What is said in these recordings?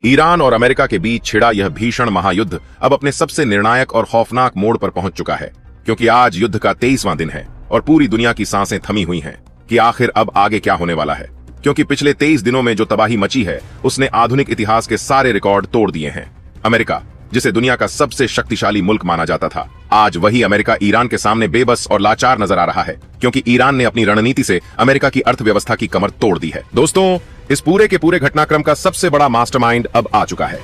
Iran और America के बीच छिड़ा यह भीषण महायुद्ध अब अपने सबसे निर्णायक और खौफनाक मोड़ पर पहुंच चुका है, क्योंकि आज युद्ध का 23वां दिन है और पूरी दुनिया की सांसें थमी हुई हैं कि आखिर अब आगे क्या होने वाला है। क्योंकि पिछले 23 दिनों में जो तबाही मची है उसने आधुनिक इतिहास के सारे रिकॉर्ड तोड़ दिए हैं। अमेरिका, जिसे दुनिया का सबसे शक्तिशाली मुल्क माना जाता था, आज वही अमेरिका ईरान के सामने बेबस और लाचार नजर आ रहा है, क्योंकि ईरान ने अपनी रणनीति से अमेरिका की अर्थव्यवस्था की कमर तोड़ दी है। दोस्तों, इस पूरे के पूरे घटनाक्रम का सबसे बड़ा मास्टरमाइंड अब आ चुका है।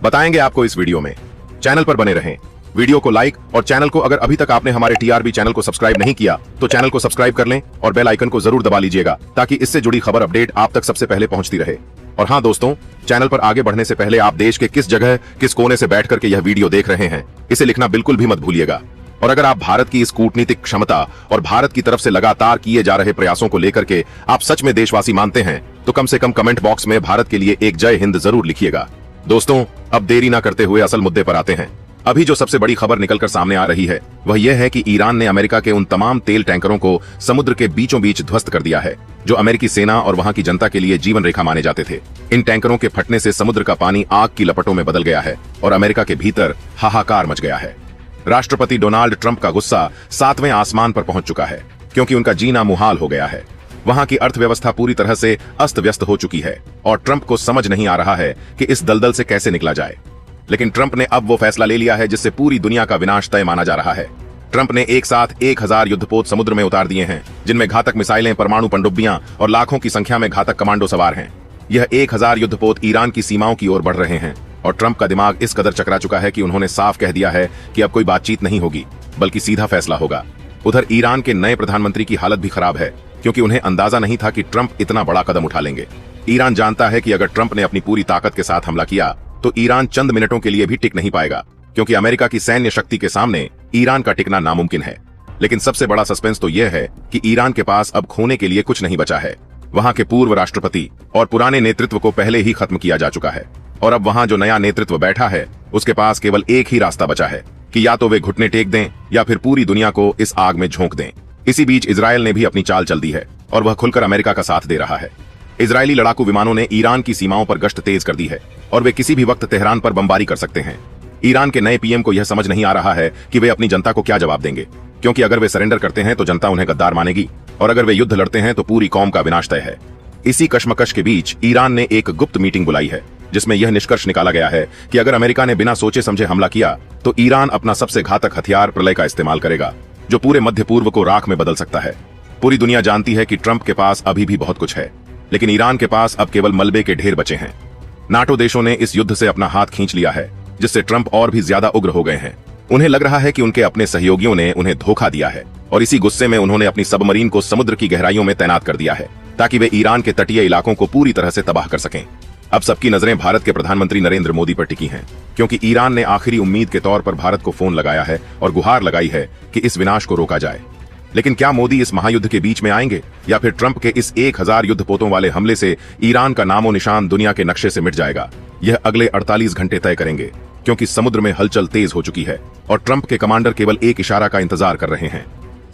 बताएंगे आपको इस वीडियो में। चैनल पर बने रहें, वीडियो को लाइक और चैनल को अगर अभी तक आपने हमारे टीआरबी चैनल को सब्सक्राइब नहीं किया तो चैनल को सब्सक्राइब कर लें और बेल आइकन को जरूर दबा लीजिएगा, ताकि इससे जुड़ी खबर अपडेट आप तक सबसे पहले पहुंचती रहे। और हाँ दोस्तों, चैनल पर आगे बढ़ने से पहले आप देश के किस जगह किस कोने से बैठ करके यह वीडियो देख रहे हैं, इसे लिखना बिल्कुल भी मत भूलिएगा। और अगर आप भारत की इस कूटनीतिक क्षमता और भारत की तरफ से लगातार किए जा रहे प्रयासों को लेकर के आप सच में देशवासी मानते हैं, तो कम से कम कमेंट बॉक्स में भारत के लिए एक जय हिंद जरूर लिखिएगा। दोस्तों, अब देरी ना करते हुए असल मुद्दे पर आते हैं। अभी जो सबसे बड़ी खबर निकलकर सामने आ रही है वह यह है कि ईरान ने अमेरिका के उन तमाम तेल टैंकरों को समुद्र के बीचों बीच ध्वस्त कर दिया है, जो अमेरिकी सेना और वहां की जनता के लिए जीवन रेखा माने जाते थे। इन टैंकरों के फटने से समुद्र का पानी आग की लपटों में बदल गया है और अमेरिका के भीतर हाहाकार मच गया है। राष्ट्रपति डोनाल्ड ट्रंप का गुस्सा 7वें आसमान पर पहुंच चुका है, क्योंकि उनका जीना मुहाल हो गया है। वहां की अर्थव्यवस्था पूरी तरह से अस्त व्यस्त हो चुकी है और ट्रंप को समझ नहीं आ रहा है कि इस दलदल से कैसे निकला जाए। लेकिन ट्रंप ने अब वो फैसला ले लिया है जिससे पूरी दुनिया का विनाश तय माना जा रहा है। ट्रंप ने एक साथ 1000 युद्धपोत समुद्र में उतार दिए हैं, जिनमें घातक मिसाइलें, परमाणु पनडुब्बियां और लाखों की संख्या में घातक कमांडो सवार हैं। यह 1000 युद्धपोत ईरान की सीमाओं की ओर बढ़ रहे हैं और ट्रंप का दिमाग इस कदर चकरा चुका है कि उन्होंने साफ कह दिया है कि अब कोई बातचीत नहीं होगी, बल्कि सीधा फैसला होगा। उधर ईरान के नए प्रधानमंत्री की हालत भी खराब है, क्योंकि उन्हें अंदाजा नहीं था कि ट्रंप इतना बड़ा कदम उठा लेंगे। ईरान जानता है कि अगर ट्रंप ने अपनी पूरी ताकत के साथ हमला किया तो ईरान चंद मिनटों के लिए भी टिक नहीं पाएगा, क्योंकि अमेरिका की सैन्य शक्ति के सामने ईरान का टिकना नामुमकिन है। लेकिन सबसे बड़ा सस्पेंस तो यह है कि ईरान के पास अब खोने के लिए कुछ नहीं बचा है। वहां के पूर्व राष्ट्रपति और पुराने नेतृत्व को पहले ही खत्म किया जा चुका है और अब वहां जो नया नेतृत्व बैठा है उसके पास केवल एक ही रास्ता बचा है कि या तो वे घुटने टेक दें या फिर पूरी दुनिया को इस आग में झोंक दें। इसी बीच इजरायल ने भी अपनी चाल चल दी है और वह खुलकर अमेरिका का साथ दे रहा है। इजरायली लड़ाकू विमानों ने ईरान की सीमाओं पर गश्त तेज कर दी है और वे किसी भी वक्त तेहरान पर बमबारी कर सकते हैं। ईरान के नए पीएम को यह समझ नहीं आ रहा है कि वे अपनी जनता को क्या जवाब देंगे, क्योंकि अगर वे सरेंडर करते हैं तो जनता उन्हें गद्दार मानेगी और अगर वे युद्ध लड़ते हैं तो पूरी कौम का विनाश तय है। इसी कश्मकश के बीच ईरान ने एक गुप्त मीटिंग बुलाई है, जिसमें यह निष्कर्ष निकाला गया है कि अगर अमेरिका ने बिना सोचे समझे हमला किया तो ईरान अपना सबसे घातक हथियार प्रलय का इस्तेमाल करेगा, जो पूरे मध्य पूर्व को राख में बदल सकता है। पूरी दुनिया जानती है कि ट्रंप के पास अभी भी बहुत कुछ है, लेकिन ईरान के पास अब केवल मलबे के ढेर बचे हैं। नाटो देशों ने इस युद्ध से अपना हाथ खींच लिया है, जिससे ट्रंप और भी ज्यादा उग्र हो गए हैं। उन्हें लग रहा है कि उनके अपने सहयोगियों ने उन्हें धोखा दिया है और इसी गुस्से में उन्होंने अपनी सबमरीन को समुद्र की गहराइयों में तैनात कर दिया है, ताकि वे ईरान के तटीय इलाकों को पूरी तरह से तबाह कर सकें। अब सबकी नजरें भारत के प्रधानमंत्री नरेंद्र मोदी पर टिकी हैं, क्योंकि ईरान ने आखिरी उम्मीद के तौर पर भारत को फोन लगाया है और गुहार लगाई है कि इस विनाश को रोका जाए। लेकिन क्या मोदी इस महायुद्ध के बीच में आएंगे, या फिर ट्रंप के इस 1000 युद्धपोतों वाले हमले से ईरान का नामो निशान दुनिया के नक्शे से मिट जाएगा? यह अगले 48 घंटे तय करेंगे, क्योंकि समुद्र में हलचल तेज हो चुकी है और ट्रंप के कमांडर केवल एक इशारा का इंतजार कर रहे हैं।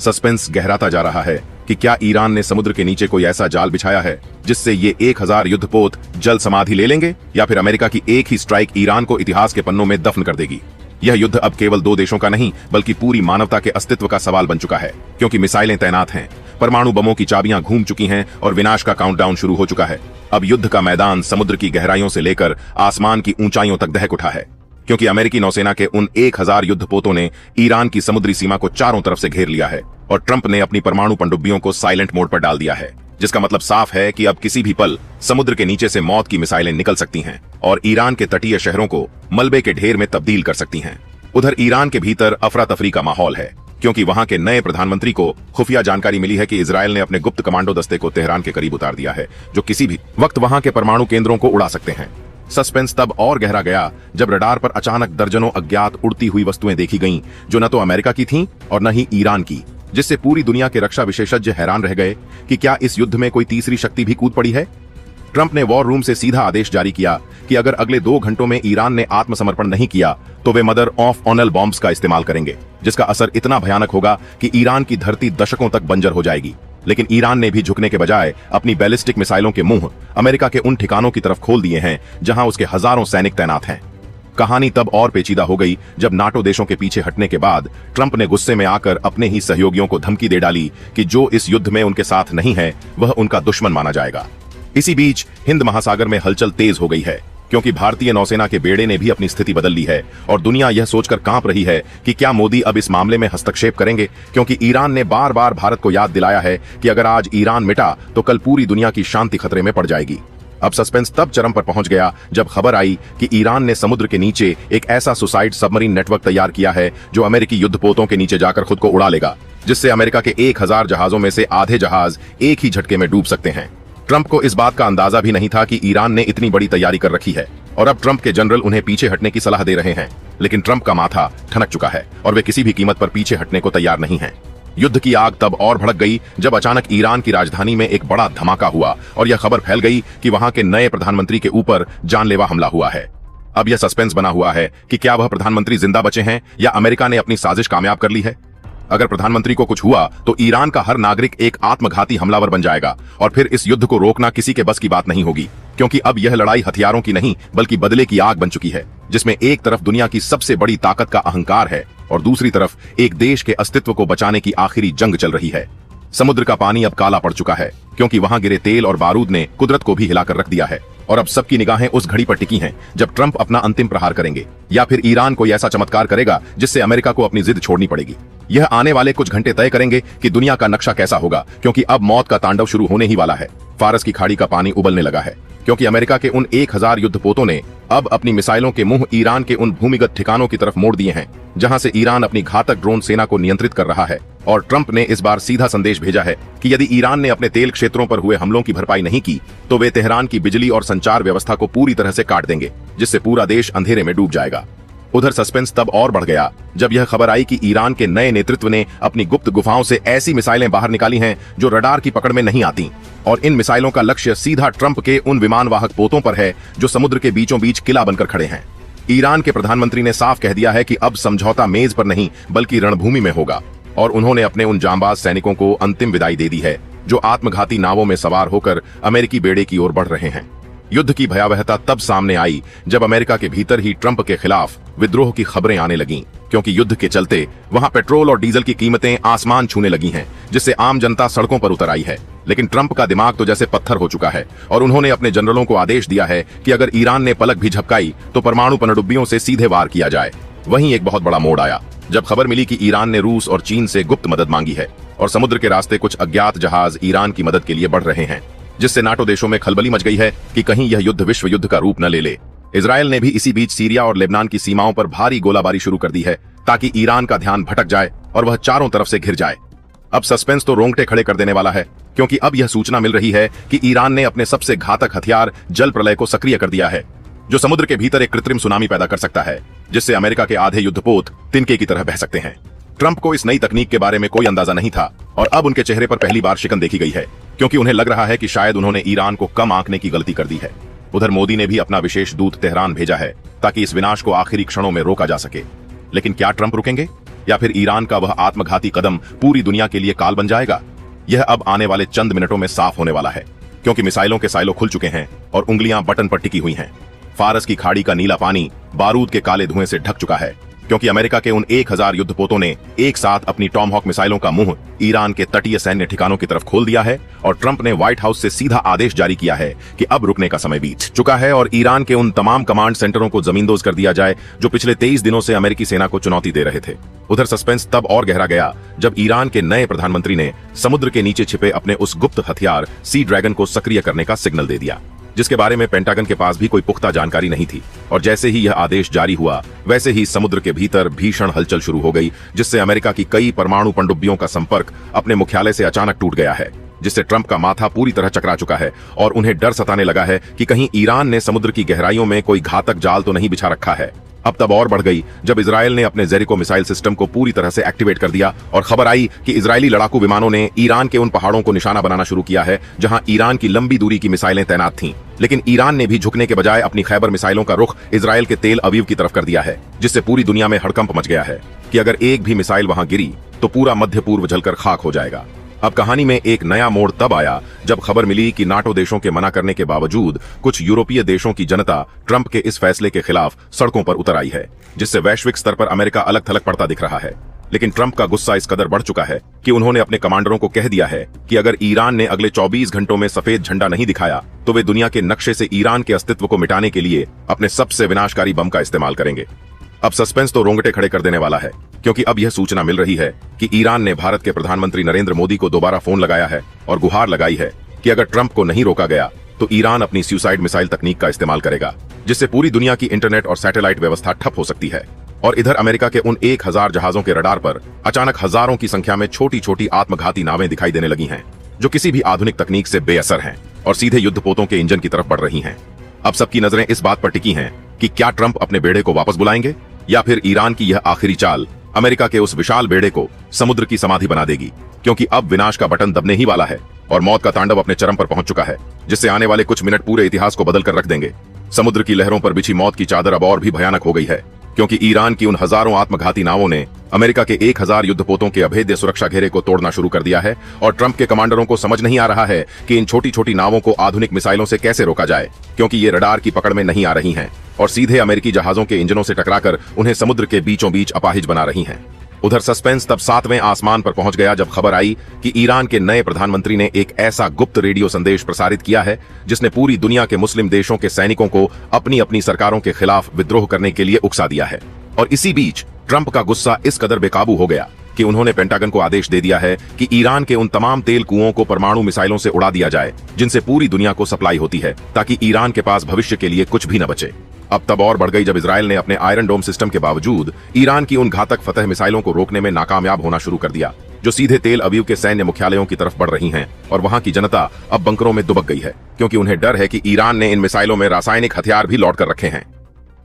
सस्पेंस गहराता जा रहा है कि क्या ईरान ने समुद्र के नीचे कोई ऐसा जाल बिछाया है जिससे ये 1000 युद्धपोत जल समाधि ले लेंगे, या फिर अमेरिका की एक ही स्ट्राइक ईरान को इतिहास के पन्नों में दफन कर देगी। यह युद्ध अब केवल 2 देशों का नहीं, बल्कि पूरी मानवता के अस्तित्व का सवाल बन चुका है, क्योंकि मिसाइलें तैनात हैं, परमाणु बमों की चाबियां घूम चुकी हैं और विनाश का काउंटडाउन शुरू हो चुका है। अब युद्ध का मैदान समुद्र की गहराइयों से लेकर आसमान की ऊंचाइयों तक दहक उठा है, क्योंकि अमेरिकी नौसेना के उन 1000 युद्धपोतों ने ईरान की समुद्री सीमा को चारों तरफ से घेर लिया है और ट्रंप ने अपनी परमाणु पनडुब्बियों को साइलेंट मोड पर डाल दिया है, जिसका मतलब साफ है कि अब किसी भी पल समुद्र के नीचे से मौत की मिसाइलें निकल सकती हैं और ईरान के तटीय शहरों को मलबे के ढेर में तब्दील कर सकती हैं। उधर ईरान के भीतर अफरा तफरी का माहौल है, क्योंकि वहां के नए प्रधानमंत्री को खुफिया जानकारी मिली है कि इजरायल ने अपने गुप्त कमांडो दस्ते को तेहरान के करीब उतार दिया है, जो किसी भी वक्त वहां के परमाणु केंद्रों को उड़ा सकते हैं। सस्पेंस तब और गहरा गया जब रडार पर अचानक दर्जनों अज्ञात उड़ती हुई वस्तुएं देखी गईं, जो न तो अमेरिका की थीं और न ही ईरान की, जिससे पूरी दुनिया के रक्षा विशेषज्ञ हैरान रह गए कि क्या इस युद्ध में कोई तीसरी शक्ति भी कूद पड़ी है। ट्रंप ने वॉर रूम से सीधा आदेश जारी किया कि अगर अगले 2 घंटों में ईरान ने आत्मसमर्पण नहीं किया तो वे मदर ऑफ ऑनल बॉम्ब्स का इस्तेमाल करेंगे, जिसका असर इतना भयानक होगा कि ईरान की धरती दशकों तक बंजर हो जाएगी। लेकिन ईरान ने भी झुकने के बजाय अपनी बैलिस्टिक मिसाइलों के मुंह अमेरिका के उन ठिकानों की तरफ खोल दिए हैं जहां उसके हजारों सैनिक तैनात हैं। कहानी तब और पेचीदा हो गई जब नाटो देशों के पीछे हटने के बाद ट्रंप ने गुस्से में आकर अपने ही सहयोगियों को धमकी दे डाली कि जो इस युद्ध में उनके साथ नहीं है वह उनका दुश्मन माना जाएगा। इसी बीच हिंद महासागर में हलचल तेज हो गई है, क्योंकि भारतीय नौसेना के बेड़े ने भी अपनी स्थिति बदल ली है और दुनिया यह सोचकर कांप रही है कि क्या मोदी अब इस मामले में हस्तक्षेप करेंगे, क्योंकि ईरान ने बार बार भारत को याद दिलाया है कि अगर आज ईरान मिटा तो कल पूरी दुनिया की शांति खतरे में पड़ जाएगी। अब सस्पेंस तब चरम पर पहुंच गया जब खबर आई कि ईरान ने समुद्र के नीचे एक ऐसा सुसाइड सबमरीन नेटवर्क तैयार किया है जो अमेरिकी युद्धपोतों के नीचे जाकर खुद को उड़ा लेगा, जिससे अमेरिका के 1000 जहाजों में से आधे जहाज एक ही झटके में डूब सकते हैं। ट्रंप को इस बात का अंदाजा भी नहीं था कि ईरान ने इतनी बड़ी तैयारी कर रखी है और अब ट्रंप के जनरल उन्हें पीछे हटने की सलाह दे रहे हैं, लेकिन ट्रंप का माथा ठनक चुका है और वे किसी भी कीमत पर पीछे हटने को तैयार नहीं हैं। युद्ध की आग तब और भड़क गई जब अचानक ईरान की राजधानी में एक बड़ा धमाका हुआ और यह खबर फैल गई कि वहां के नए प्रधानमंत्री के ऊपर जानलेवा हमला हुआ है। अब यह सस्पेंस बना हुआ है कि क्या वह प्रधानमंत्री जिंदा बचे हैं या अमेरिका ने अपनी साजिश कामयाब कर ली है। अगर प्रधानमंत्री को कुछ हुआ तो ईरान का हर नागरिक एक आत्मघाती हमलावर बन जाएगा और फिर इस युद्ध को रोकना किसी के बस की बात नहीं होगी, क्योंकि अब यह लड़ाई हथियारों की नहीं बल्कि बदले की आग बन चुकी है, जिसमें एक तरफ दुनिया की सबसे बड़ी ताकत का अहंकार है और दूसरी तरफ एक देश के अस्तित्व को बचाने की आखिरी जंग चल रही है। समुद्र का पानी अब काला पड़ चुका है, क्योंकि वहां गिरे तेल और बारूद ने कुदरत को भी हिलाकर रख दिया है और अब सबकी निगाहें उस घड़ी पर टिकी हैं जब ट्रंप अपना अंतिम प्रहार करेंगे या फिर ईरान कोई ऐसा चमत्कार करेगा जिससे अमेरिका को अपनी जिद छोड़नी पड़ेगी। यह आने वाले कुछ घंटे तय करेंगे कि दुनिया का नक्शा कैसा होगा, क्योंकि अब मौत का तांडव शुरू होने ही वाला है। फारस की खाड़ी का पानी उबलने लगा है, क्योंकि अमेरिका के उन 1000 युद्धपोतों ने अब अपनी मिसाइलों के मुंह ईरान के उन भूमिगत ठिकानों की तरफ मोड़ दिए हैं जहां से ईरान अपनी घातक ड्रोन सेना को नियंत्रित कर रहा है। और ट्रंप ने इस बार सीधा संदेश भेजा है कि यदि ईरान ने अपने तेल क्षेत्रों पर हुए हमलों की भरपाई नहीं की तो वे तेहरान की बिजली और संचार व्यवस्था को पूरी तरह से काट देंगे, जिससे पूरा देश अंधेरे में डूब जाएगा। उधर सस्पेंस तब और बढ़ गया जब यह खबर आई कि ईरान के नए नेतृत्व ने अपनी गुप्त गुफाओं से ऐसी मिसाइलें बाहर निकाली हैं जो रडार की पकड़ में नहीं आती, और इन मिसाइलों का लक्ष्य सीधा ट्रंप के उन विमान वाहक पोतों पर है जो समुद्र के बीचों बीच किला बनकर खड़े हैं। ईरान के प्रधानमंत्री ने साफ कह दिया है कि अब समझौता मेज पर नहीं बल्कि रणभूमि में होगा, और उन्होंने अपने उन जांबाज सैनिकों को अंतिम विदाई दे दी है जो आत्मघाती नावों में सवार होकर अमेरिकी बेड़े की ओर बढ़ रहे हैं। युद्ध की भयावहता तब सामने आई जब अमेरिका के भीतर ही ट्रंप के खिलाफ विद्रोह की खबरें आने लगीं, क्योंकि युद्ध के चलते वहां पेट्रोल और डीजल की कीमतें आसमान छूने लगी हैं, जिससे आम जनता सड़कों पर उतर आई है। लेकिन ट्रंप का दिमाग तो जैसे पत्थर हो चुका है और उन्होंने अपने जनरलों को आदेश दिया है कि अगर ईरान ने पलक भी झपकाई तो परमाणु पनडुब्बियों से सीधे वार किया जाए। वहीं एक बहुत बड़ा मोड़ आया जब खबर मिली कि ईरान ने रूस और चीन से गुप्त मदद मांगी है और समुद्र के रास्ते कुछ अज्ञात जहाज ईरान की मदद के लिए बढ़ रहे हैं, जिससे नाटो देशों में खलबली मच गई है कि कहीं यह युद्ध विश्व युद्ध का रूप न ले ले। इजरायल ने भी इसी बीच सीरिया और लेबनान की सीमाओं पर भारी गोलाबारी शुरू कर दी है ताकि ईरान का ध्यान भटक जाए और वह चारों तरफ से घिर जाए। अब सस्पेंस तो रोंगटे खड़े कर देने वाला है, क्योंकि अब यह सूचना मिल रही है कि ईरान ने अपने सबसे घातक हथियार जल प्रलय को सक्रिय कर दिया है, जो समुद्र के भीतर एक कृत्रिम सुनामी पैदा कर सकता है, जिससे अमेरिका के आधे युद्धपोत तिनके की तरह बह सकते हैं। ट्रंप को इस नई तकनीक के बारे में कोई अंदाजा नहीं था और अब उनके चेहरे पर पहली बार शिकन देखी गई है, क्योंकि उन्हें लग रहा है कि शायद उन्होंने ईरान को कम आंकने की गलती कर दी है। उधर मोदी ने भी अपना विशेष दूत तेहरान भेजा है ताकि इस विनाश को आखिरी क्षणों में रोका जा सके। लेकिन क्या ट्रंप रुकेंगे या फिर ईरान का वह आत्मघाती कदम पूरी दुनिया के लिए काल बन जाएगा? यह अब आने वाले चंद मिनटों में साफ होने वाला है, क्योंकि मिसाइलों के साइलो खुल चुके हैं और उंगलियां बटन पर टिकी हुई हैं। फारस की खाड़ी का नीला पानी बारूद के काले धुएं से ढक चुका है, क्योंकि अमेरिका के उन 1000 युद्धपोतों ने एक साथ अपनी टॉमहॉक मिसाइलों का मुंह ईरान के तटीय सैन्य ठिकानों की तरफ खोल दिया है और ट्रंप ने व्हाइट हाउस से सीधा आदेश जारी किया है कि अब रुकने का समय बीत चुका है और ईरान के उन तमाम कमांड सेंटरों को जमींदोज कर दिया जाए जो पिछले 23 दिनों से अमेरिकी सेना को चुनौती दे रहे थे। उधर सस्पेंस तब और गहरा गया जब ईरान के नए प्रधानमंत्री ने समुद्र के नीचे छिपे अपने उस गुप्त हथियार सी ड्रैगन को सक्रिय करने का सिग्नल दे दिया, जिसके बारे में पेंटागन के पास भी कोई पुख्ता जानकारी नहीं थी। और जैसे ही यह आदेश जारी हुआ वैसे ही समुद्र के भीतर भीषण हलचल शुरू हो गई, जिससे अमेरिका की कई परमाणु पनडुब्बियों का संपर्क अपने मुख्यालय से अचानक टूट गया है, जिससे ट्रंप का माथा पूरी तरह चकरा चुका है और उन्हें डर सताने लगा है कि कहीं ईरान ने समुद्र की गहराइयों में कोई घातक जाल तो नहीं बिछा रखा है। अब तब और बढ़ गई जब इजरायल ने अपने जेरिको मिसाइल सिस्टम को पूरी तरह से एक्टिवेट कर दिया और खबर आई कि इजरायली लड़ाकू विमानों ने ईरान के उन पहाड़ों को निशाना बनाना शुरू किया है जहां ईरान की लंबी दूरी की मिसाइलें तैनात थीं। लेकिन ईरान ने भी झुकने के बजाय अपनी खैबर मिसाइलों का रुख इजरायल के तेल अवीव की तरफ कर दिया है, जिससे पूरी दुनिया में हड़कंप मच गया है कि अगर एक भी मिसाइल वहां गिरी तो पूरा मध्य पूर्व जलकर खाक हो जाएगा। अब कहानी में एक नया मोड़ तब आया जब खबर मिली कि नाटो देशों के मना करने के बावजूद कुछ यूरोपीय देशों की जनता ट्रंप के इस फैसले के खिलाफ सड़कों पर उतर आई है, जिससे वैश्विक स्तर पर अमेरिका अलग थलग पड़ता दिख रहा है। लेकिन ट्रंप का गुस्सा इस कदर बढ़ चुका है कि उन्होंने अपने कमांडरों को कह दिया है कि अगर ईरान ने अगले 24 घंटों में सफेद झंडा नहीं दिखाया तो वे दुनिया के नक्शे से ईरान के अस्तित्व को मिटाने के लिए अपने सबसे विनाशकारी बम का इस्तेमाल करेंगे। अब सस्पेंस तो रोंगटे खड़े कर देने वाला है, क्योंकि अब यह सूचना मिल रही है कि ईरान ने भारत के प्रधानमंत्री नरेंद्र मोदी को दोबारा फोन लगाया है और गुहार लगाई है कि अगर ट्रंप को नहीं रोका गया तो ईरान अपनी सुसाइड मिसाइल तकनीक का इस्तेमाल करेगा, जिससे पूरी दुनिया की इंटरनेट और सैटेलाइट व्यवस्था ठप हो सकती है। और इधर अमेरिका के उन 1000 जहाजों के रडार पर अचानक हजारों की संख्या में छोटी छोटी आत्मघाती नावें दिखाई देने लगी हैं, जो किसी भी आधुनिक तकनीक से बेअसर हैं और सीधे युद्धपोतों के इंजन की तरफ बढ़ रही हैं। अब सबकी नजरें इस बात पर टिकी हैं कि क्या ट्रंप अपने बेड़े को वापस बुलाएंगे या फिर ईरान की यह आखिरी चाल अमेरिका के उस विशाल बेड़े को समुद्र की समाधि बना देगी, क्योंकि अब विनाश का बटन दबने ही वाला है और मौत का तांडव अपने चरम पर पहुंच चुका है, जिससे आने वाले कुछ मिनट पूरे इतिहास को बदल कर रख देंगे। समुद्र की लहरों पर बिछी मौत की चादर अब और भी भयानक हो गई है, क्योंकि ईरान की उन हजारों आत्मघाती नावों ने अमेरिका के 1000 युद्धपोतों के अभेद्य सुरक्षा घेरे को तोड़ना शुरू कर दिया है और ट्रंप के कमांडरों को समझ नहीं आ रहा है कि इन छोटी छोटी नावों को आधुनिक मिसाइलों से कैसे रोका जाए, क्योंकि ये रडार की पकड़ में नहीं आ रही हैं और सीधे अमेरिकी जहाजों के इंजनों से टकराकर उन्हें समुद्र के बीचों बीच अपाहिज बना रही हैं। उधर सस्पेंस तब 7वें आसमान पर पहुंच गया जब खबर आई कि ईरान के नए प्रधानमंत्री ने एक ऐसा गुप्त रेडियो संदेश प्रसारित किया है जिसने पूरी दुनिया के मुस्लिम देशों के सैनिकों को अपनी अपनी सरकारों के खिलाफ विद्रोह करने के लिए उकसा दिया है। और इसी बीच ट्रंप का गुस्सा इस कदर बेकाबू हो गया कि उन्होंने पेंटागन को आदेश दे दिया है कि ईरान के उन तमाम तेल कुओं को परमाणु मिसाइलों से उड़ा दिया जाए जिनसे पूरी दुनिया को सप्लाई होती है, ताकि ईरान के पास भविष्य के लिए कुछ भी न बचे। अब तब और बढ़ गई जब इजराइल ने अपने आयरन डोम सिस्टम के बावजूद ईरान की उन घातक फतह मिसाइलों को रोकने में नाकामयाब होना शुरू कर दिया, जो सीधे तेल अवीव के सैन्य मुख्यालयों की तरफ बढ़ रही हैं और वहां की जनता अब बंकरों में दुबक गई है, क्योंकि उन्हें डर है कि ईरान ने इन मिसाइलों में रासायनिक हथियार भी लौट कर रखे हैं।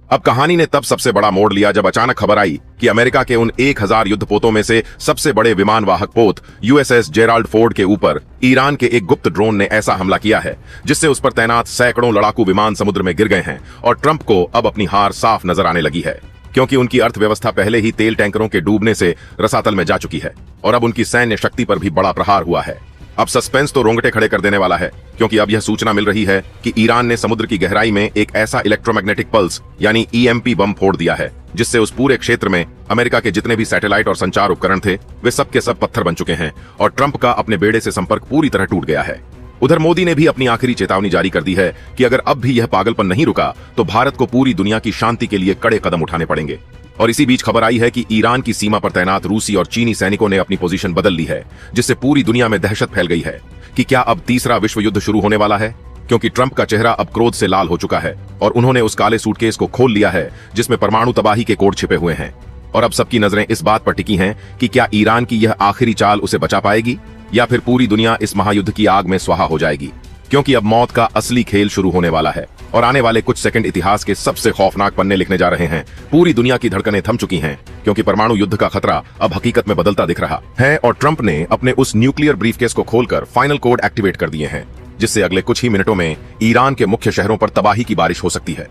अब कहानी ने तब सबसे बड़ा मोड़ लिया जब अचानक खबर आई कि अमेरिका के उन 1000 युद्धपोतों में से सबसे बड़े विमान वाहक पोत यूएसएस जेराल्ड फोर्ड के ऊपर ईरान के एक गुप्त ड्रोन ने ऐसा हमला किया है जिससे उस पर तैनात सैकड़ों लड़ाकू विमान समुद्र में गिर गए हैं और ट्रंप को अब अपनी हार साफ नजर आने लगी है, क्योंकि उनकी अर्थव्यवस्था पहले ही तेल टैंकरों के डूबने से रसातल में जा चुकी है और अब उनकी सैन्य शक्ति पर भी बड़ा प्रहार हुआ है। अब सस्पेंस तो रोंगटे खड़े कर देने वाला है, क्योंकि अब यह सूचना मिल रही है कि ईरान ने समुद्र की गहराई में एक ऐसा इलेक्ट्रोमैग्नेटिक पल्स यानी ईएमपी बम फोड़ दिया है जिससे उस पूरे क्षेत्र में अमेरिका के जितने भी सैटेलाइट और संचार उपकरण थे वे सब के सब पत्थर बन चुके हैं और ट्रंप का अपने बेड़े से संपर्क पूरी तरह टूट गया है। उधर मोदी ने भी अपनी आखिरी चेतावनी जारी कर दी है कि अगर अब भी यह पागलपन नहीं रुका तो भारत को पूरी दुनिया की शांति के लिए कड़े कदम उठाने पड़ेंगे। और इसी बीच खबर आई है कि ईरान की सीमा पर तैनात रूसी और चीनी सैनिकों ने अपनी पोजीशन बदल ली है, जिससे पूरी दुनिया में दहशत फैल गई है कि क्या अब तीसरा विश्व युद्ध शुरू होने वाला है, क्योंकि ट्रंप का चेहरा अब क्रोध से लाल हो चुका है और उन्होंने उस काले सूटकेस को खोल लिया है जिसमें परमाणु तबाही के कोड छिपे हुए हैं। और अब सबकी नजरें इस बात पर टिकी हैं कि क्या ईरान की यह आखिरी चाल उसे बचा पाएगी या फिर पूरी दुनिया इस महायुद्ध की आग में स्वाहा हो जाएगी, क्योंकि अब मौत का असली खेल शुरू होने वाला है और आने वाले कुछ सेकंड इतिहास के सबसे खौफनाक पन्ने लिखने जा रहे हैं। पूरी दुनिया की धड़कनें थम चुकी हैं, क्योंकि परमाणु युद्ध का खतरा अब हकीकत में बदलता दिख रहा है और ट्रंप ने अपने उस न्यूक्लियर ब्रीफकेस को खोलकर फाइनल कोड एक्टिवेट कर दिए हैं, जिससे अगले कुछ ही मिनटों में ईरान के मुख्य शहरों पर तबाही की बारिश हो सकती है।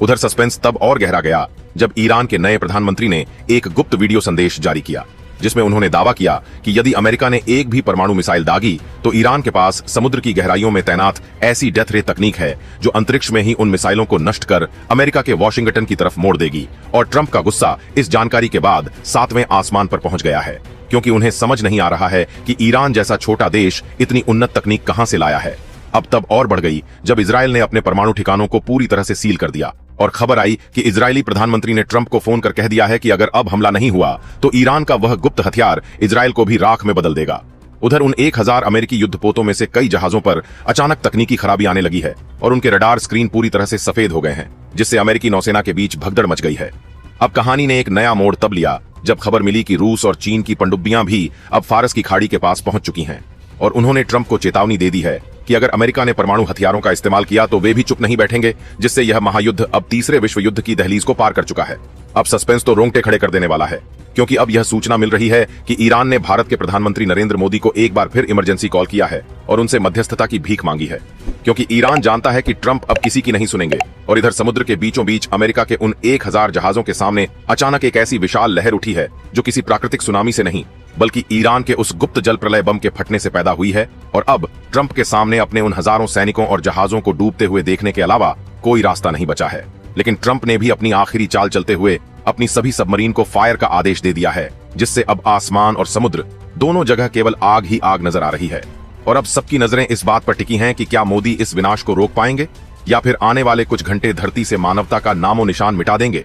उधर सस्पेंस तब और गहरा गया जब ईरान के नए प्रधानमंत्री ने एक गुप्त वीडियो संदेश जारी किया, जिसमें उन्होंने दावा किया कि यदि अमेरिका ने एक भी परमाणु मिसाइल दागी तो ईरान के पास समुद्र की गहराइयों में तैनात ऐसी डेथ रे तकनीक है जो अंतरिक्ष में ही उन मिसाइलों को नष्ट कर अमेरिका के वॉशिंगटन की तरफ मोड़ देगी। और ट्रंप का गुस्सा इस जानकारी के बाद 7वें आसमान पर पहुंच गया है, क्योंकि उन्हें समझ नहीं आ रहा है कि ईरान जैसा छोटा देश इतनी उन्नत तकनीक कहां से लाया है। अब तब और बढ़ गई जब इजराइल ने अपने परमाणु ठिकानों को पूरी तरह से सील कर दिया और खबर आई कि इजरायली प्रधानमंत्री ने ट्रंप को फोन कर कह दिया है कि अगर अब हमला नहीं हुआ तो ईरान का वह गुप्त हथियार इजराइल को भी राख में बदल देगा। उधर उन 1000 अमेरिकी युद्धपोतों में से कई जहाजों पर अचानक तकनीकी खराबी आने लगी है और उनके रडार स्क्रीन पूरी तरह से सफेद हो गए हैं, जिससे अमेरिकी नौसेना के बीच भगदड़ मच गई है। अब कहानी ने एक नया मोड़ तब लिया जब खबर मिली कि रूस और चीन की पनडुब्बियां भी अब फारस की खाड़ी के पास पहुंच चुकी हैं और उन्होंने ट्रंप को चेतावनी दे दी है कि अगर अमेरिका ने परमाणु हथियारों का इस्तेमाल किया तो वे भी चुप नहीं बैठेंगे, जिससे यह महायुद्ध अब तीसरे विश्व युद्ध की दहलीज को पार कर चुका है। अब सस्पेंस तो रोंगटे खड़े कर देने वाला है, क्योंकि अब यह सूचना मिल रही है कि ईरान ने भारत के प्रधानमंत्री नरेंद्र मोदी को एक बार फिर इमरजेंसी कॉल किया है और उनसे मध्यस्थता की भीख मांगी है, क्योंकि ईरान जानता है कि ट्रंप अब किसी की नहीं सुनेंगे। और इधर समुद्र के बीचों बीच अमेरिका के उन 1000 जहाजों के सामने अचानक एक ऐसी विशाल लहर उठी है जो किसी प्राकृतिक सुनामी से नहीं बल्कि ईरान के उस गुप्त जल प्रलय बम के फटने से पैदा हुई है। और अब ट्रंप के सामने अपने उन हजारों सैनिकों और जहाजों को डूबते हुए देखने के अलावा कोई रास्ता नहीं बचा है। लेकिन ट्रंप ने भी अपनी आखिरी चाल चलते हुए अपनी सभी सबमरीन को फायर का आदेश दे दिया है, जिससे अब आसमान और समुद्र दोनों जगह केवल आग ही आग नजर आ रही है। और अब सबकी नजरें इस बात पर टिकी हैं कि क्या मोदी इस विनाश को रोक पाएंगे या फिर आने वाले कुछ घंटे धरती से मानवता का नामो निशान मिटा देंगे।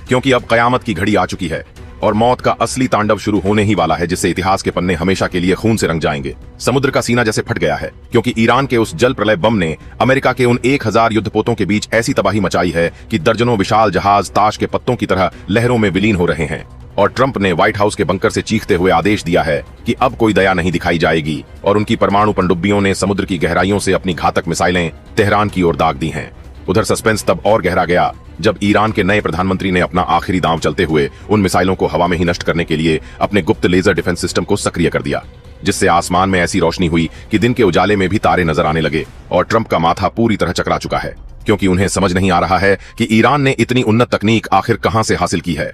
क्योंकि अब कयामत की घड़ी आ चुकी है और मौत का असली तांडव शुरू होने ही वाला है, जिससे इतिहास के पन्ने हमेशा के लिए खून से रंग जाएंगे। समुद्र का सीना जैसे फट गया है, क्योंकि ईरान के उस जल प्रलय बम ने अमेरिका के उन 1000 युद्धपोतों के बीच ऐसी तबाही मचाई है कि दर्जनों विशाल जहाज ताश के पत्तों की तरह लहरों में विलीन हो रहे हैं। और ट्रंप ने व्हाइट हाउस के बंकर से चीखते हुए आदेश दिया है कि अब कोई दया नहीं दिखाई जाएगी, और उनकी परमाणु पनडुब्बियों ने समुद्र की गहराइयों से अपनी घातक मिसाइलें तेहरान की ओर दाग दी हैं। उधर सस्पेंस तब और गहरा गया जब ईरान के नए प्रधानमंत्री ने अपना आखिरी दांव चलते हुए उन मिसाइलों को हवा में ही नष्ट करने के लिए अपने गुप्त लेजर डिफेंस सिस्टम को सक्रिय कर दिया, जिससे आसमान में ऐसी रोशनी हुई कि दिन के उजाले में भी तारे नजर आने लगे। और ट्रंप का माथा पूरी तरह चकरा चुका है, क्योंकि उन्हें समझ नहीं आ रहा है कि ईरान ने इतनी उन्नत तकनीक आखिर कहां से हासिल की है।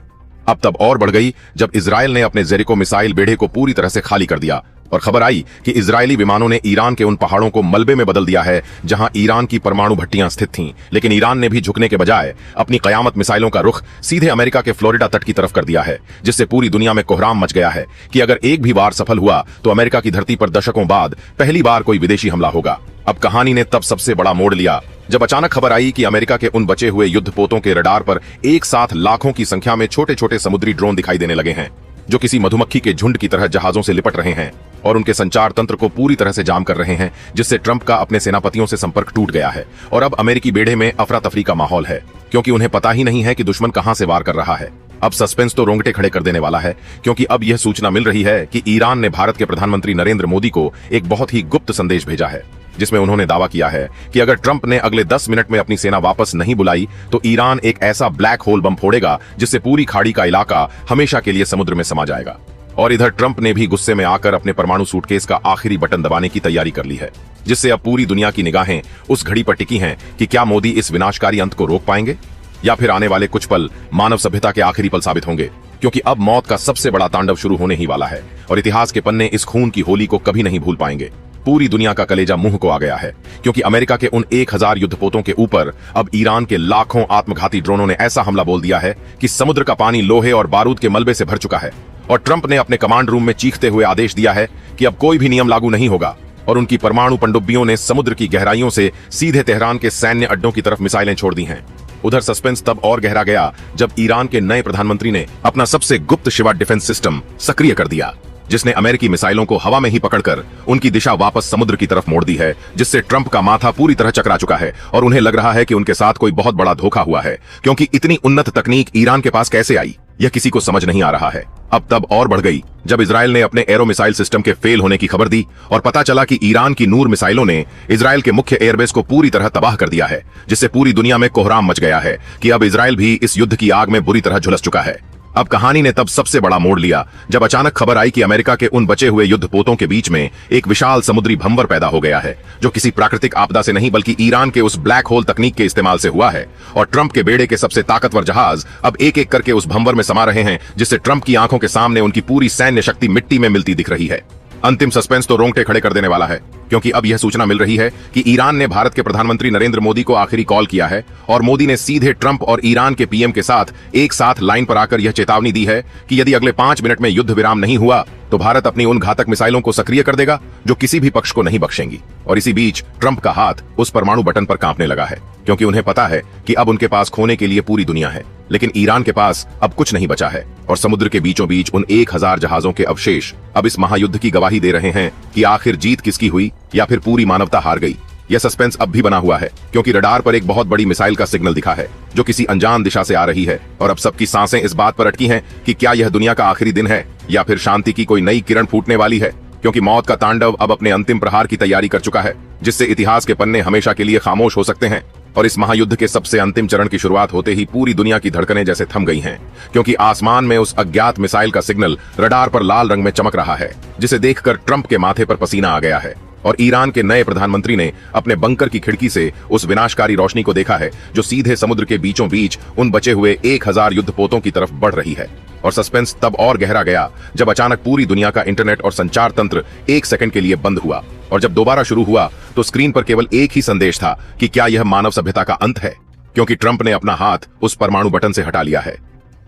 अब तब और बढ़ गई जब इजराइल ने अपने जेरिको मिसाइल बेड़े को पूरी तरह से खाली कर दिया और खबर आई कि इजरायली विमानों ने ईरान के उन पहाड़ों को मलबे में बदल दिया है जहां ईरान की परमाणु भट्टियां स्थित थीं। लेकिन ईरान ने भी झुकने के बजाय अपनी कयामत मिसाइलों का रुख सीधे अमेरिका के फ्लोरिडा तट की तरफ कर दिया है, जिससे पूरी दुनिया में कोहराम मच गया है कि अगर एक भी बार सफल हुआ तो अमेरिका की धरती पर दशकों बाद पहली बार कोई विदेशी हमला होगा। अब कहानी ने तब सबसे बड़ा मोड़ लिया जब अचानक खबर आई कि अमेरिका के उन बचे हुए युद्धपोतों के रडार पर एक साथ लाखों की संख्या में छोटे छोटे समुद्री ड्रोन दिखाई देने लगे हैं, जो किसी मधुमक्खी के झुंड की तरह जहाजों से लिपट रहे हैं और उनके संचार तंत्र को पूरी तरह से जाम कर रहे हैं, जिससे ट्रंप का अपने सेनापतियों से संपर्क टूट गया है। और अब अमेरिकी बेड़े में अफरा तफरी का माहौल है, क्योंकि उन्हें पता ही नहीं है कि दुश्मन कहां से वार कर रहा है। अब सस्पेंस तो रोंगटे खड़े कर देने वाला है, क्योंकि अब यह सूचना मिल रही है कि ईरान ने भारत के प्रधानमंत्री नरेंद्र मोदी को एक बहुत ही गुप्त संदेश भेजा है, जिसमें उन्होंने दावा किया है कि अगर ट्रंप ने अगले 10 मिनट में अपनी सेना वापस नहीं बुलाई तो ईरान एक ऐसा ब्लैक होल बम फोड़ेगा जिससे पूरी खाड़ी का इलाका हमेशा के लिए समुद्र में समा जाएगा। और इधर ट्रंप ने भी गुस्से में आकर अपने परमाणु सूटकेस का आखिरी बटन दबाने की तैयारी कर ली है, जिससे अब पूरी दुनिया की निगाहें उस घड़ी पर टिकी हैं कि क्या मोदी इस विनाशकारी अंत को रोक पाएंगे या फिर आने वाले कुछ पल मानव सभ्यता के आखिरी पल साबित होंगे। क्योंकि अब मौत का सबसे बड़ा तांडव शुरू होने ही वाला है और इतिहास के पन्ने इस खून की होली को कभी नहीं भूल पाएंगे। पूरी दुनिया का कलेजा मुंह को आ गया है, क्योंकि अमेरिका के उन 1000 युद्धपोतों के ऊपर अब ईरान के लाखों आत्मघाती ड्रोनों ने ऐसा हमला बोल दिया है कि समुद्र का पानी लोहे और बारूद के मलबे से भर चुका है। और ट्रंप ने अपने कमांड रूम में चीखते हुए आदेश दिया है कि अब कोई भी नियम लागू नहीं होगा, और उनकी परमाणु पनडुब्बियों ने समुद्र की गहराइयों से सीधे तेहरान के सैन्य अड्डों की तरफ मिसाइलें छोड़ दी हैं। उधर सस्पेंस तब और गहरा गया जब ईरान के नए प्रधानमंत्री ने अपना सबसे गुप्त शिवा डिफेंस सिस्टम सक्रिय कर दिया, जिसने अमेरिकी मिसाइलों को हवा में ही पकड़कर उनकी दिशा वापस समुद्र की तरफ मोड़ दी है, जिससे ट्रंप का माथा पूरी तरह चकरा चुका है और उन्हें लग रहा है कि उनके साथ कोई बहुत बड़ा धोखा हुआ है। क्योंकि इतनी उन्नत तकनीक ईरान के पास कैसे आई, यह किसी को समझ नहीं आ रहा है। अब तब और बढ़ गई जब इजराइल ने अपने एरो मिसाइल सिस्टम के फेल होने की खबर दी और पता चला कि ईरान की नूर मिसाइलों ने इजराइल के मुख्य एयरबेस को पूरी तरह तबाह कर दिया है, जिससे पूरी दुनिया में कोहराम मच गया है कि अब इजराइल भी इस युद्ध की आग में बुरी तरह झुलस चुका है। अब कहानी ने तब सबसे बड़ा मोड़ लिया जब अचानक खबर आई कि अमेरिका के उन बचे हुए युद्धपोतों के बीच में एक विशाल समुद्री भंवर पैदा हो गया है, जो किसी प्राकृतिक आपदा से नहीं बल्कि ईरान के उस ब्लैक होल तकनीक के इस्तेमाल से हुआ है। और ट्रंप के बेड़े के सबसे ताकतवर जहाज अब एक एक करके उस भंवर में समा रहे हैं, जिससे ट्रंप की आंखों के सामने उनकी पूरी सैन्य शक्ति मिट्टी में मिलती दिख रही है। अंतिम सस्पेंस तो रोंगटे खड़े कर देने वाला है, क्योंकि अब यह सूचना मिल रही है कि ईरान ने भारत के प्रधानमंत्री नरेंद्र मोदी को आखिरी कॉल किया है और मोदी ने सीधे ट्रंप और ईरान के पीएम के साथ एक साथ लाइन पर आकर यह चेतावनी दी है कि यदि अगले 5 मिनट में युद्ध विराम नहीं हुआ तो भारत अपनी उन घातक मिसाइलों को सक्रिय कर देगा जो किसी भी पक्ष को नहीं बख्शेंगी। और इसी बीच ट्रंप का हाथ उस परमाणु बटन पर कांपने लगा है, क्योंकि उन्हें पता है कि अब उनके पास खोने के लिए पूरी दुनिया है, लेकिन ईरान के पास अब कुछ नहीं बचा है। और समुद्र के बीचों बीच उन 1000 जहाजों के अवशेष अब इस महायुद्ध की गवाही दे रहे हैं कि आखिर जीत किसकी हुई या फिर पूरी मानवता हार गई। यह सस्पेंस अब भी बना हुआ है, क्योंकि रडार पर एक बहुत बड़ी मिसाइल का सिग्नल दिखा है जो किसी अनजान दिशा से आ रही है। और अब सबकी सांसें इस बात पर अटकी हैं कि क्या यह दुनिया का आखिरी दिन है या फिर शांति की कोई नई किरण फूटने वाली है, क्योंकि मौत का तांडव अब अपने अंतिम प्रहार की तैयारी कर चुका है, जिससे इतिहास के पन्ने हमेशा के लिए खामोश हो सकते हैं। और इस महायुद्ध के सबसे अंतिम चरण की शुरुआत होते ही पूरी दुनिया की धड़कनें जैसे थम गई हैं, क्योंकि आसमान में उस अज्ञात मिसाइल का सिग्नल रडार पर लाल रंग में चमक रहा है, जिसे देखकर ट्रंप के माथे पर पसीना आ गया है। और ईरान के नए प्रधानमंत्री ने अपने बंकर की खिड़की से उस विनाशकारी रोशनी को देखा है जो सीधे समुद्र के बीचों बीच उन बचे हुए 1000 युद्धपोतों की तरफ बढ़ रही है। और सस्पेंस तब और गहरा गया जब अचानक पूरी दुनिया का इंटरनेट और संचार तंत्र 1 सेकंड के लिए बंद हुआ, और जब दोबारा शुरू हुआ तो स्क्रीन पर केवल एक ही संदेश था कि क्या यह मानव सभ्यता का अंत है, क्योंकि ट्रंप ने अपना हाथ उस परमाणु बटन से हटा लिया है।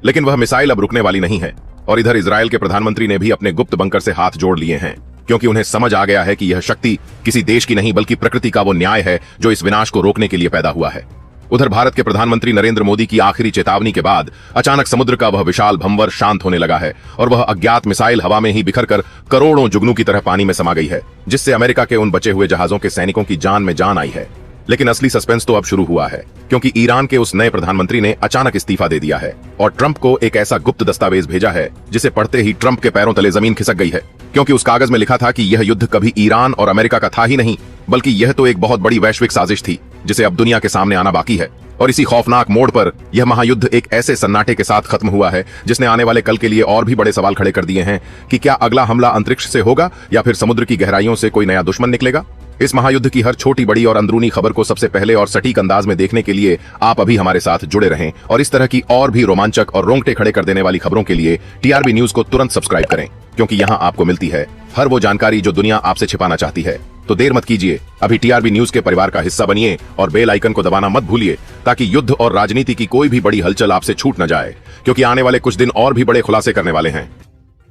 लेकिन वह मिसाइल अब रुकने वाली नहीं है, और इधर इजराइल के प्रधानमंत्री ने भी अपने गुप्त बंकर से हाथ जोड़ लिए हैं, क्योंकि उन्हें समझ आ गया है कि यह शक्ति किसी देश की नहीं बल्कि प्रकृति का वो न्याय है जो इस विनाश को रोकने के लिए पैदा हुआ है। उधर भारत के प्रधानमंत्री नरेंद्र मोदी की आखिरी चेतावनी के बाद अचानक समुद्र का वह विशाल भंवर शांत होने लगा है, और वह अज्ञात मिसाइल हवा में ही बिखरकर करोड़ों जुगनू की तरह पानी में समा गई है, जिससे अमेरिका के उन बचे हुए जहाजों के सैनिकों की जान में जान आई है। लेकिन असली सस्पेंस तो अब शुरू हुआ है, क्योंकि ईरान के उस नए प्रधानमंत्री ने अचानक इस्तीफा दे दिया है और ट्रंप को एक ऐसा गुप्त दस्तावेज भेजा है जिसे पढ़ते ही ट्रंप के पैरों तले जमीन खिसक गई है, क्योंकि उस कागज में लिखा था कि यह युद्ध कभी ईरान और अमेरिका का था ही नहीं, बल्कि यह तो एक बहुत बड़ी वैश्विक साजिश थी जिसे अब दुनिया के सामने आना बाकी है। और इसी खौफनाक मोड़ पर यह महायुद्ध एक ऐसे सन्नाटे के साथ खत्म हुआ है जिसने आने वाले कल के लिए और भी बड़े सवाल खड़े कर दिए हैं कि क्या अगला हमला अंतरिक्ष से होगा या फिर समुद्र की गहराइयों से कोई नया दुश्मन निकलेगा। इस महायुद्ध की हर छोटी बड़ी और अंदरूनी खबर को सबसे पहले और सटीक अंदाज में देखने के लिए आप अभी हमारे साथ जुड़े रहें, और इस तरह की और भी रोमांचक और रोंगटे खड़े कर देने वाली खबरों के लिए टीआरबी न्यूज को तुरंत सब्सक्राइब करें, क्योंकि यहाँ आपको मिलती है हर वो जानकारी जो दुनिया आपसे छिपाना चाहती है। तो देर मत कीजिए, अभी टीआरबी न्यूज के परिवार का हिस्सा बनिए और बेल आइकन को दबाना मत भूलिए, ताकि युद्ध और राजनीति की कोई भी बड़ी हलचल आपसे छूट न जाए, क्योंकि आने वाले कुछ दिन और भी बड़े खुलासे करने वाले हैं।